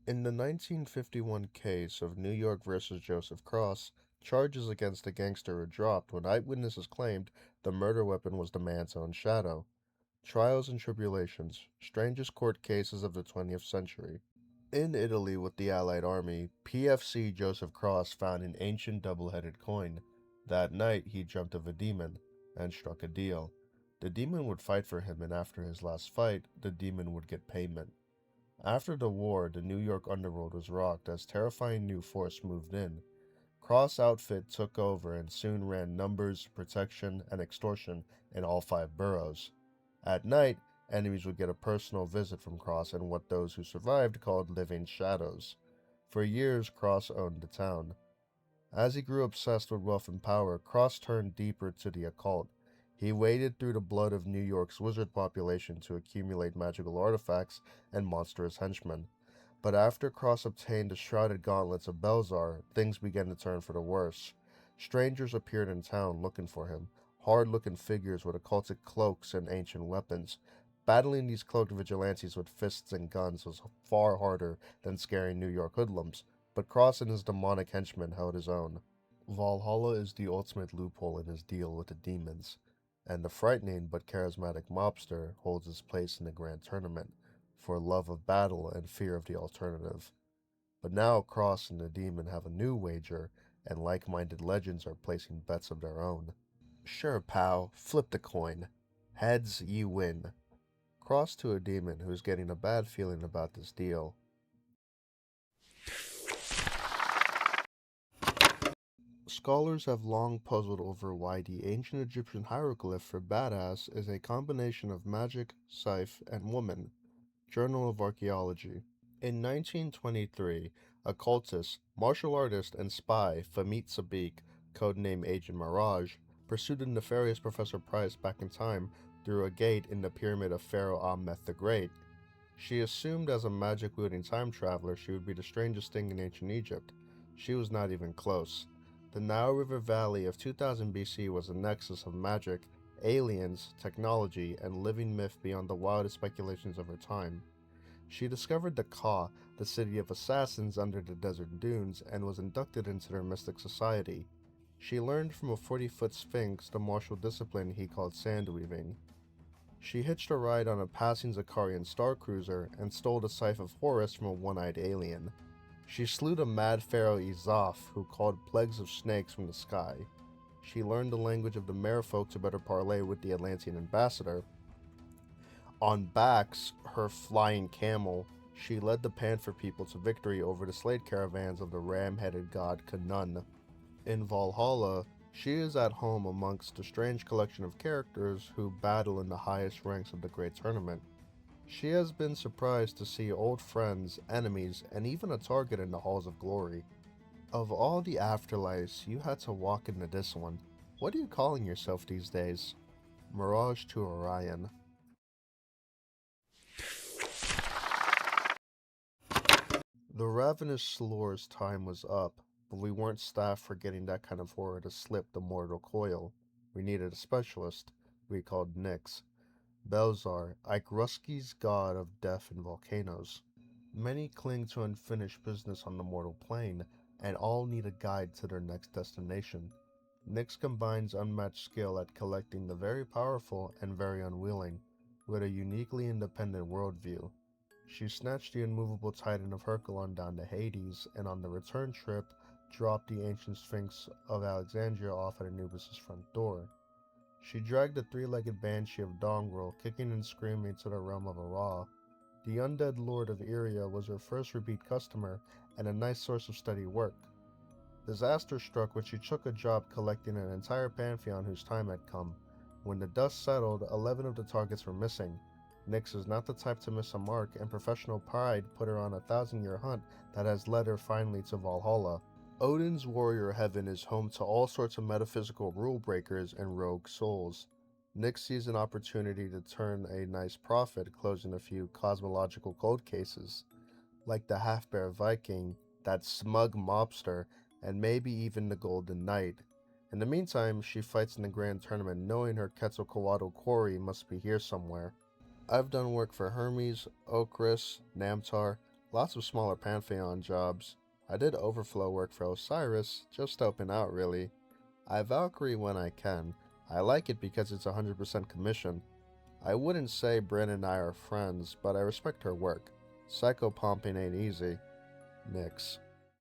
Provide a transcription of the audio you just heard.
In the 1951 case of New York versus Joseph Cross, charges against the gangster were dropped when eyewitnesses claimed the murder weapon was the man's own shadow. Trials and tribulations, strangest court cases of the 20th century. In Italy with the Allied Army, PFC Joseph Cross found an ancient double-headed coin. That night, he dreamt of a demon and struck a deal. The demon would fight for him, and after his last fight, the demon would get payment. After the war, the New York underworld was rocked as terrifying new force moved in. Cross Outfit took over and soon ran numbers, protection, and extortion in all five boroughs. At night, enemies would get a personal visit from Cross and what those who survived called living shadows. For years, Cross owned the town. As he grew obsessed with wealth and power, Cross turned deeper to the occult. He waded through the blood of New York's wizard population to accumulate magical artifacts and monstrous henchmen. But after Cross obtained the shrouded gauntlets of Belzar, things began to turn for the worse. Strangers appeared in town looking for him, hard-looking figures with occultic cloaks and ancient weapons. Battling these cloaked vigilantes with fists and guns was far harder than scaring New York hoodlums, but Cross and his demonic henchmen held his own. Valhalla is the ultimate loophole in his deal with the demons, and the frightening but charismatic mobster holds his place in the grand tournament, for love of battle and fear of the alternative. But now Cross and the demon have a new wager, and like-minded legends are placing bets of their own. Sure, pal, flip the coin. Heads, you win. Cross to a demon who's getting a bad feeling about this deal. Scholars have long puzzled over why the ancient Egyptian hieroglyph for badass is a combination of magic, scythe, and woman. Journal of Archaeology. In 1923, occultist, martial artist, and spy Famit Sabik, codename Agent Mirage, pursued the nefarious Professor Price back in time through a gate in the pyramid of Pharaoh Ahmed the Great. She assumed as a magic-wielding time traveler she would be the strangest thing in ancient Egypt. She was not even close. The Nile River Valley of 2000 BC was a nexus of magic, aliens, technology, and living myth beyond the wildest speculations of her time. She discovered the Ka, the city of assassins under the desert dunes, and was inducted into their mystic society. She learned from a 40-foot sphinx the martial discipline he called sand weaving. She hitched a ride on a passing Zakarian star cruiser and stole the scythe of Horus from a one-eyed alien. She slew the mad pharaoh Izaf, who called plagues of snakes from the sky. She learned the language of the merfolk to better parley with the Atlantean ambassador. On Bax, her flying camel, she led the Panther people to victory over the slave caravans of the ram-headed god Kanun. In Valhalla, she is at home amongst a strange collection of characters who battle in the highest ranks of the great tournament. She has been surprised to see old friends, enemies, and even a target in the halls of glory. Of all the afterlives, you had to walk into this one. What are you calling yourself these days? Mirage to Orion. The ravenous slur's time was up, but we weren't staffed for getting that kind of horror to slip the mortal coil. We needed a specialist. We called Nyx. Belzar, Ike Rusky's god of death and volcanoes. Many cling to unfinished business on the mortal plane, and all need a guide to their next destination. Nyx combines unmatched skill at collecting the very powerful and very unwilling, with a uniquely independent worldview. She snatched the immovable titan of Herculon down to Hades, and on the return trip, dropped the ancient Sphinx of Alexandria off at Anubis' front door. She dragged the three-legged banshee of Dongrel, kicking and screaming to the realm of Ara. The undead lord of Iria was her first repeat customer, and a nice source of steady work. Disaster struck when she took a job collecting an entire pantheon whose time had come. When the dust settled, 11 of the targets were missing. Nyx is not the type to miss a mark, and professional pride put her on a 1,000-year hunt that has led her finally to Valhalla. Odin's warrior heaven is home to all sorts of metaphysical rule breakers and rogue souls. Nyx sees an opportunity to turn a nice profit, closing a few cosmological cold cases, like the half-bear Viking, that smug mobster, and maybe even the Golden Knight. In the meantime, she fights in the grand tournament knowing her Quetzalcoatl quarry must be here somewhere. I've done work for Hermes, Okris, Namtar, Lots of smaller Pantheon jobs. I did overflow work for Osiris, just helping out really. I Valkyrie when I can. I like it because it's 100% commission. I wouldn't say Bryn and I are friends, but I respect her work. Psycho pumping ain't easy. Nyx.